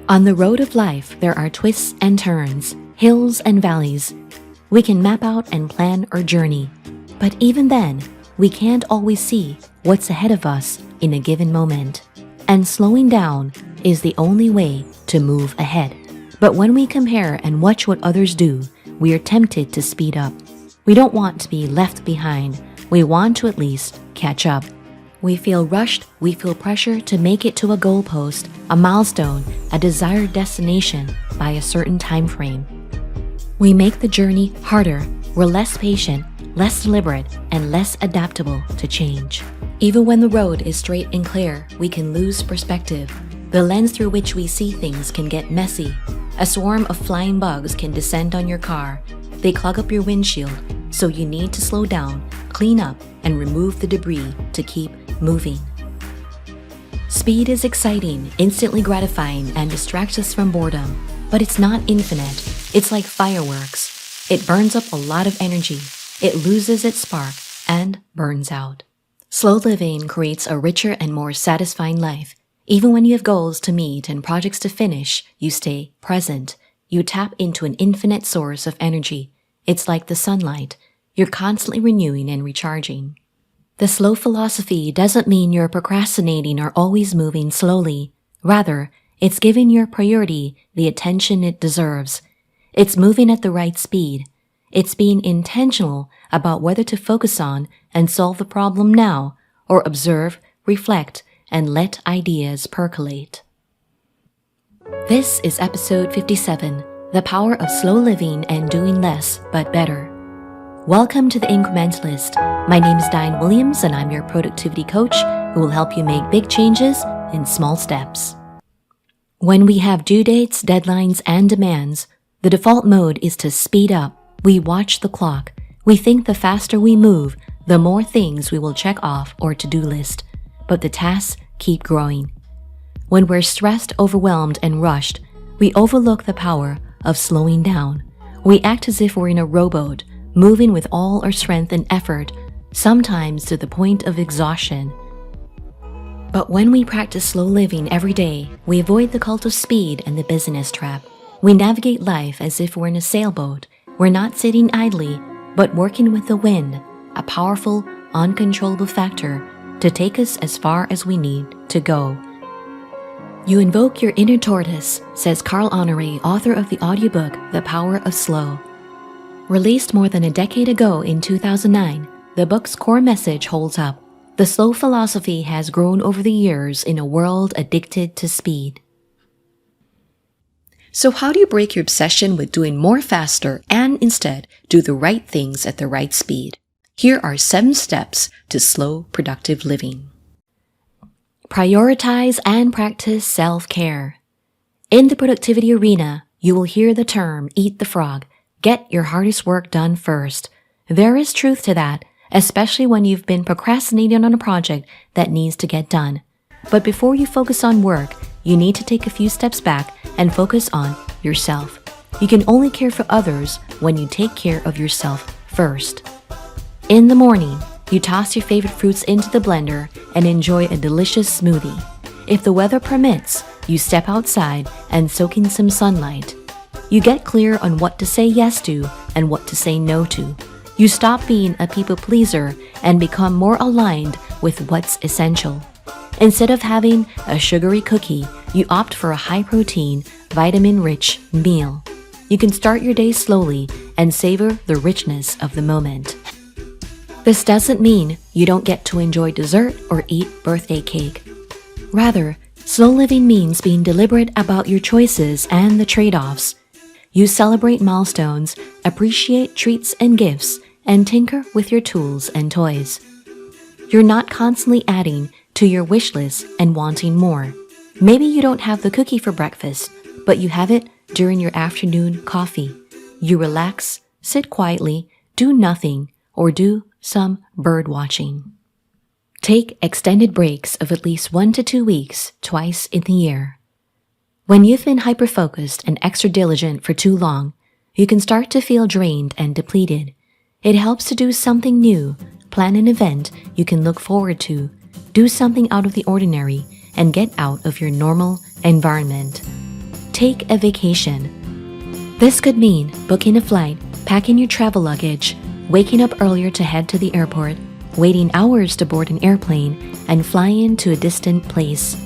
On the road of life, there are twists and turns, hills and valleys. We can map out and plan our journey, but even then, we can't always see what's ahead of us in a given moment. And slowing down is the only way to move ahead. But when we compare and watch what others do, we are tempted to speed up. We don't want to be left behind. We want to at least catch up. We feel rushed, we feel pressure to make it to a goalpost, a milestone, a desired destination by a certain time frame. We make the journey harder, we're less patient, less deliberate, and less adaptable to change. Even when the road is straight and clear, we can lose perspective. The lens through which we see things can get messy. A swarm of flying bugs can descend on your car. They clog up your windshield, so you need to slow down, clean up, and remove the debris to keep moving. Speed is exciting, instantly gratifying, and distracts us from boredom. But it's not infinite. It's like fireworks. It burns up a lot of energy. It loses its spark and burns out. Slow living creates a richer and more satisfying life. Even when you have goals to meet and projects to finish, you stay present. You tap into an infinite source of energy. It's like the sunlight. You're constantly renewing and recharging. The slow philosophy doesn't mean you're procrastinating or always moving slowly. Rather, it's giving your priority the attention it deserves. It's moving at the right speed. It's being intentional about whether to focus on and solve the problem now, or observe, reflect, and let ideas percolate. This is episode 57, The Power of Slow Living and Doing Less But Better. Welcome to the Incrementalist. My name is Diane Williams and I'm your productivity coach who will help you make big changes in small steps. When we have due dates, deadlines, and demands, the default mode is to speed up. We watch the clock. We think the faster we move, the more things we will check off our to-do list. But the tasks keep growing. When we're stressed, overwhelmed, and rushed, we overlook the power of slowing down. We act as if we're in a rowboat, moving with all our strength and effort, sometimes to the point of exhaustion. But when we practice slow living every day, we avoid the cult of speed and the business trap. We navigate life as if we're in a sailboat. We're not sitting idly, but working with the wind, a powerful, uncontrollable factor to take us as far as we need to go. You invoke your inner tortoise, says Carl Honoré, author of the audiobook The Power of Slow. Released more than a decade ago in 2009, the book's core message holds up. The slow philosophy has grown over the years in a world addicted to speed. So how do you break your obsession with doing more faster and instead do the right things at the right speed? Here are 7 steps to slow, productive living. Prioritize and practice self-care. In the productivity arena, you will hear the term eat the frog. Get your hardest work done first. There is truth to that, especially when you've been procrastinating on a project that needs to get done. But before you focus on work, you need to take a few steps back and focus on yourself. You can only care for others when you take care of yourself first. In the morning, you toss your favorite fruits into the blender and enjoy a delicious smoothie. If the weather permits, you step outside and soak in some sunlight. You get clear on what to say yes to and what to say no to. You stop being a people pleaser and become more aligned with what's essential. Instead of having a sugary cookie, you opt for a high-protein, vitamin-rich meal. You can start your day slowly and savor the richness of the moment. This doesn't mean you don't get to enjoy dessert or eat birthday cake. Rather, slow living means being deliberate about your choices and the trade-offs. You celebrate milestones, appreciate treats and gifts, and tinker with your tools and toys. You're not constantly adding to your wish list and wanting more. Maybe you don't have the cookie for breakfast, but you have it during your afternoon coffee. You relax, sit quietly, do nothing, or do some bird watching. Take extended breaks of at least 1 to 2 weeks twice in the year. When you've been hyper-focused and extra diligent for too long, you can start to feel drained and depleted. It helps to do something new, plan an event you can look forward to, do something out of the ordinary, and get out of your normal environment. take a vacation. This could mean booking a flight, packing your travel luggage, waking up earlier to head to the airport, waiting hours to board an airplane, and flying to a distant place.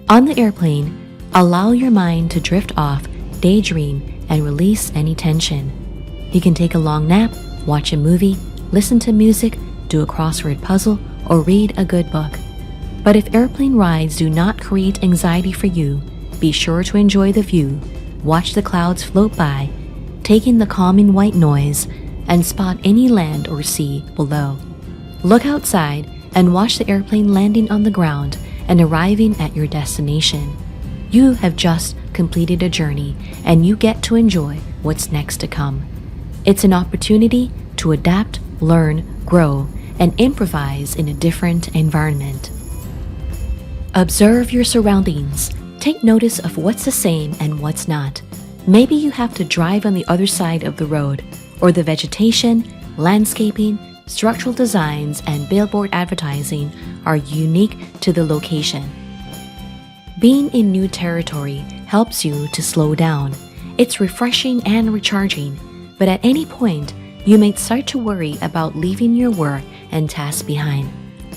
On the airplane, allow your mind to drift off, daydream, and release any tension. You can take a long nap, watch a movie, listen to music, do a crossword puzzle, or read a good book. But if airplane rides do not create anxiety for you, be sure to enjoy the view, watch the clouds float by, take in the calming white noise, and spot any land or sea below. Look outside and watch the airplane landing on the ground and arriving at your destination. You have just completed a journey and you get to enjoy what's next to come. It's an opportunity to adapt, learn, grow, and improvise in a different environment. Observe your surroundings. Take notice of what's the same and what's not. Maybe you have to drive on the other side of the road, or the vegetation, landscaping, structural designs, and billboard advertising are unique to the location. Being in new territory helps you to slow down. It's refreshing and recharging, but at any point, you may start to worry about leaving your work and tasks behind.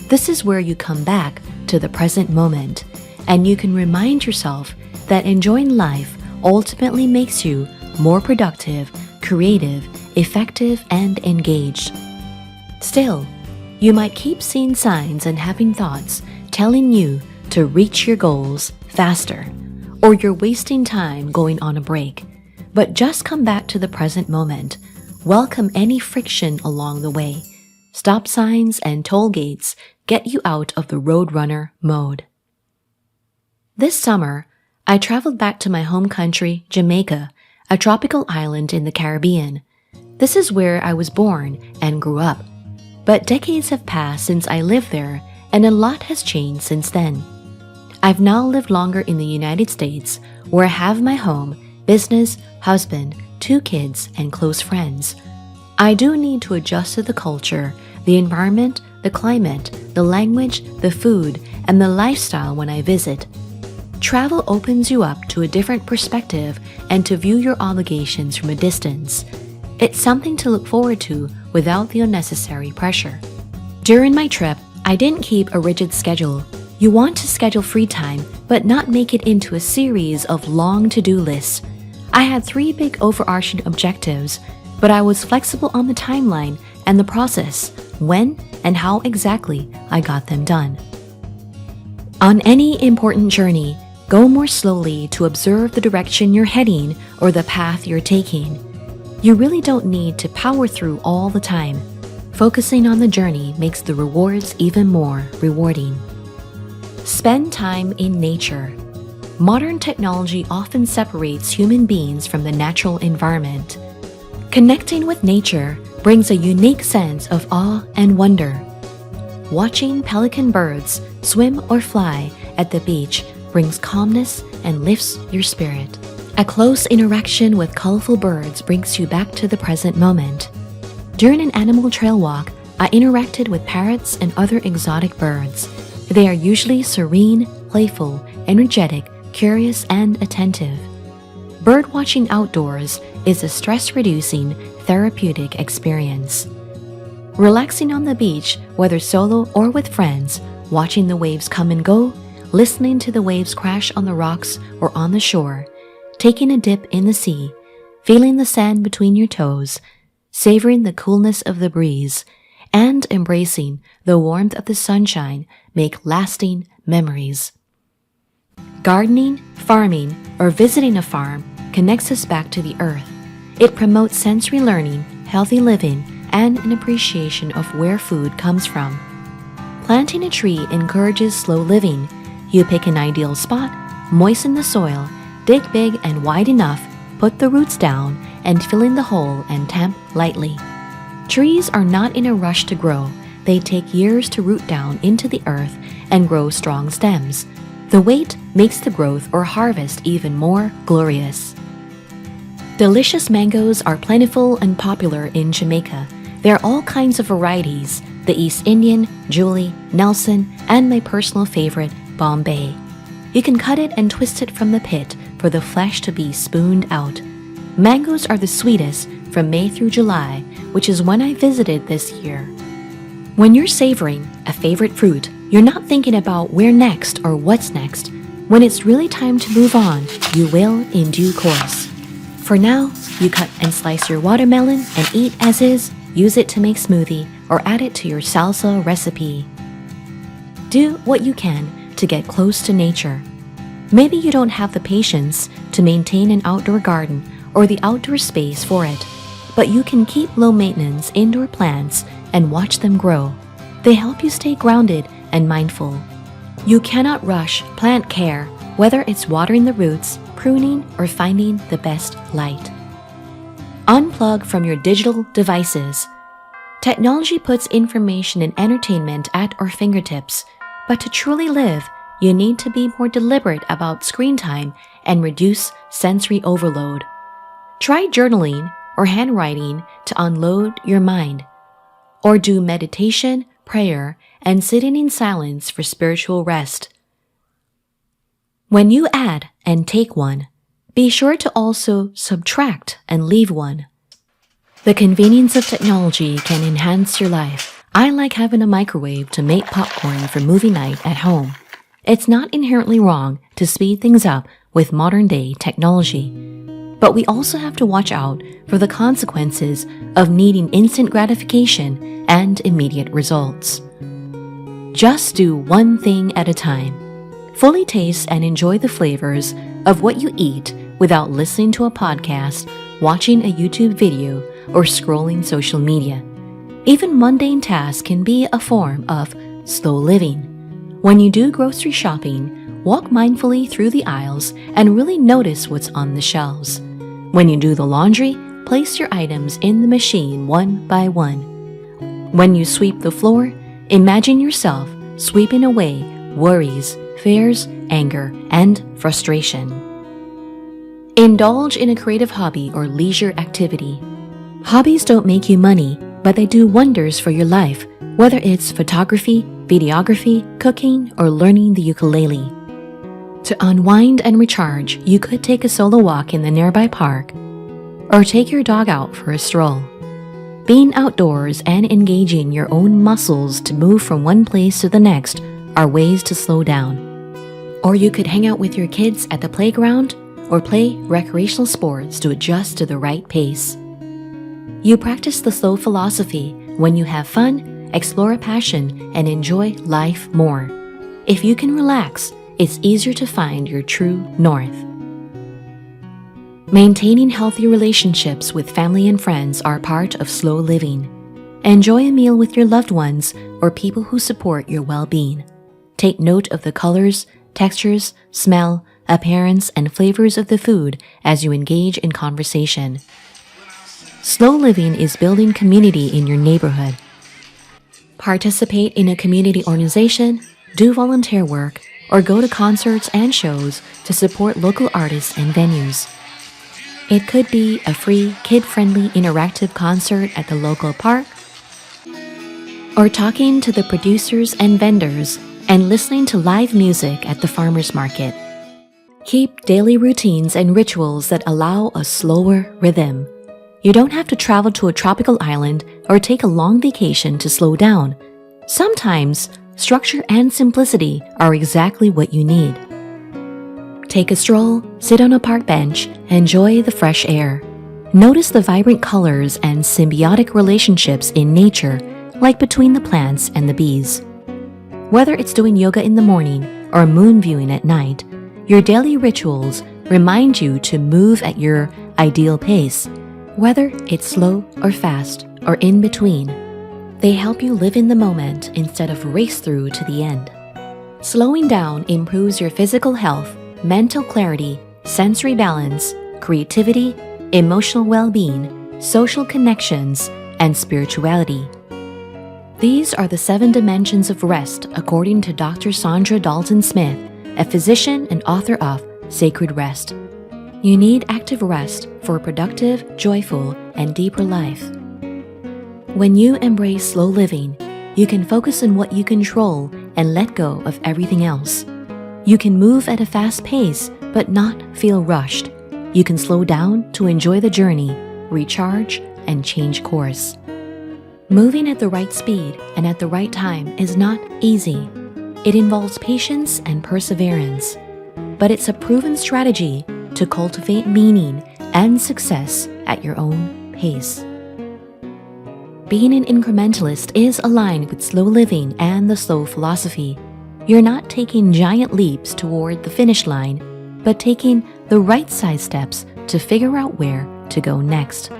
This is where you come back to the present moment, and you can remind yourself that enjoying life ultimately makes you more productive, creative, effective, and engaged. Still, you might keep seeing signs and having thoughts telling you to reach your goals faster, or you're wasting time going on a break. But just come back to the present moment. Welcome any friction along the way. Stop signs and toll gates get you out of the roadrunner mode. This summer, I traveled back to my home country, Jamaica, a tropical island in the Caribbean. This is where I was born and grew up. But decades have passed since I lived there, and a lot has changed since then. I've now lived longer in the United States, where I have my home, business, husband, 2 kids, and close friends. I do need to adjust to the culture, the environment, the climate, the language, the food, and the lifestyle when I visit. Travel opens you up to a different perspective and to view your obligations from a distance. It's something to look forward to without the unnecessary pressure. During my trip, I didn't keep a rigid schedule. You want to schedule free time, but not make it into a series of long to-do lists. I had 3 big overarching objectives, but I was flexible on the timeline and the process, when and how exactly I got them done. On any important journey, go more slowly to observe the direction you're heading or the path you're taking. You really don't need to power through all the time. Focusing on the journey makes the rewards even more rewarding. Spend time in nature. Modern technology often separates human beings from the natural environment. Connecting with nature brings a unique sense of awe and wonder. Watching pelican birds swim or fly at the beach brings calmness and lifts your spirit. A close interaction with colorful birds brings you back to the present moment. During an animal trail walk, I interacted with parrots and other exotic birds. They are usually serene, playful, energetic, curious, and attentive. Bird watching outdoors is a stress-reducing, therapeutic experience. Relaxing on the beach, whether solo or with friends, watching the waves come and go, listening to the waves crash on the rocks or on the shore, taking a dip in the sea, feeling the sand between your toes, savoring the coolness of the breeze, and embracing the warmth of the sunshine make lasting memories. Gardening, farming, or visiting a farm connects us back to the earth. It promotes sensory learning, healthy living, and an appreciation of where food comes from. Planting a tree encourages slow living. You pick an ideal spot, moisten the soil, dig big and wide enough, put the roots down, and fill in the hole and tamp lightly. Trees are not in a rush to grow. They take years to root down into the earth and grow strong stems. The wait makes the growth or harvest even more glorious. Delicious mangoes are plentiful and popular in Jamaica. There are all kinds of varieties: the East Indian, Julie, Nelson, and my personal favorite, Bombay. You can cut it and twist it from the pit, for the flesh to be spooned out. Mangoes are the sweetest from May through July, which is when I visited this year. When you're savoring a favorite fruit, you're not thinking about where next or what's next. When it's really time to move on, you will in due course. For now, you cut and slice your watermelon and eat as is, use it to make smoothie, or add it to your salsa recipe. Do what you can to get close to nature. Maybe you don't have the patience to maintain an outdoor garden or the outdoor space for it, but you can keep low-maintenance indoor plants and watch them grow. They help you stay grounded and mindful. You cannot rush plant care, whether it's watering the roots, pruning, or finding the best light. Unplug from your digital devices. Technology puts information and entertainment at our fingertips, but to truly live, you need to be more deliberate about screen time and reduce sensory overload. Try journaling or handwriting to unload your mind, or do meditation, prayer, and sitting in silence for spiritual rest. When you add and take one, be sure to also subtract and leave one. The convenience of technology can enhance your life. I like having a microwave to make popcorn for movie night at home. It's not inherently wrong to speed things up with modern-day technology, but we also have to watch out for the consequences of needing instant gratification and immediate results. Just do one thing at a time. Fully taste and enjoy the flavors of what you eat without listening to a podcast, watching a YouTube video, or scrolling social media. Even mundane tasks can be a form of slow living. When you do grocery shopping, walk mindfully through the aisles and really notice what's on the shelves. When you do the laundry, place your items in the machine one by one. When you sweep the floor, imagine yourself sweeping away worries, fears, anger, and frustration. Indulge in a creative hobby or leisure activity. Hobbies don't make you money, but they do wonders for your life, whether it's photography, videography, cooking, or learning the ukulele. To unwind and recharge, you could take a solo walk in the nearby park, or take your dog out for a stroll. Being outdoors and engaging your own muscles to move from one place to the next are ways to slow down. Or you could hang out with your kids at the playground or play recreational sports to adjust to the right pace. You practice the slow philosophy. When you have fun, explore a passion, and enjoy life more. If you can relax, it's easier to find your true north. Maintaining healthy relationships with family and friends are part of slow living. Enjoy a meal with your loved ones or people who support your well-being. Take note of the colors, textures, smell, appearance, and flavors of the food as you engage in conversation. Slow living is building community in your neighborhood. Participate in a community organization, do volunteer work, or go to concerts and shows to support local artists and venues. It could be a free, kid-friendly interactive concert at the local park, or talking to the producers and vendors and listening to live music at the farmer's market. Keep daily routines and rituals that allow a slower rhythm. You don't have to travel to a tropical island or take a long vacation to slow down. Sometimes, structure and simplicity are exactly what you need. Take a stroll, sit on a park bench, enjoy the fresh air. Notice the vibrant colors and symbiotic relationships in nature, like between the plants and the bees. Whether it's doing yoga in the morning or moon viewing at night, your daily rituals remind you to move at your ideal pace, whether it's slow or fast or in between. They help you live in the moment instead of race through to the end. Slowing down improves your physical health, mental clarity, sensory balance, creativity, emotional well-being, social connections, and spirituality. These are the 7 dimensions of rest according to Dr. Sandra Dalton Smith, a physician and author of Sacred Rest. You need active rest for a productive, joyful, and deeper life. When you embrace slow living, you can focus on what you control and let go of everything else. You can move at a fast pace, but not feel rushed. You can slow down to enjoy the journey, recharge, and change course. Moving at the right speed and at the right time is not easy. It involves patience and perseverance, but it's a proven strategy to cultivate meaning and success at your own pace. Being an incrementalist is aligned with slow living and the slow philosophy. You're not taking giant leaps toward the finish line, but taking the right size steps to figure out where to go next.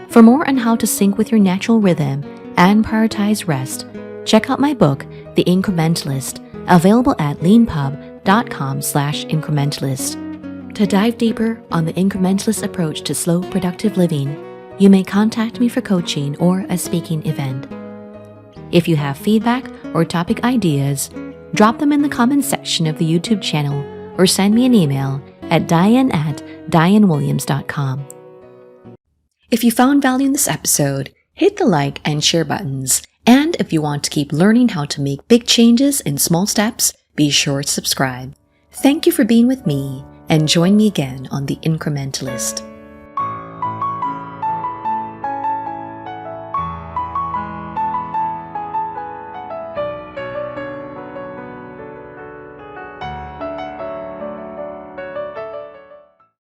For more on how to sync with your natural rhythm and prioritize rest, check out my book, The Incrementalist, available at leanpub.com/incrementalist. To dive deeper on the incrementalist approach to slow, productive living, you may contact me for coaching or a speaking event. If you have feedback or topic ideas, drop them in the comments section of the YouTube channel or send me an email at diane@dianewilliams.com. If you found value in this episode, hit the like and share buttons. And if you want to keep learning how to make big changes in small steps, be sure to subscribe. Thank you for being with me, and join me again on The Incrementalist.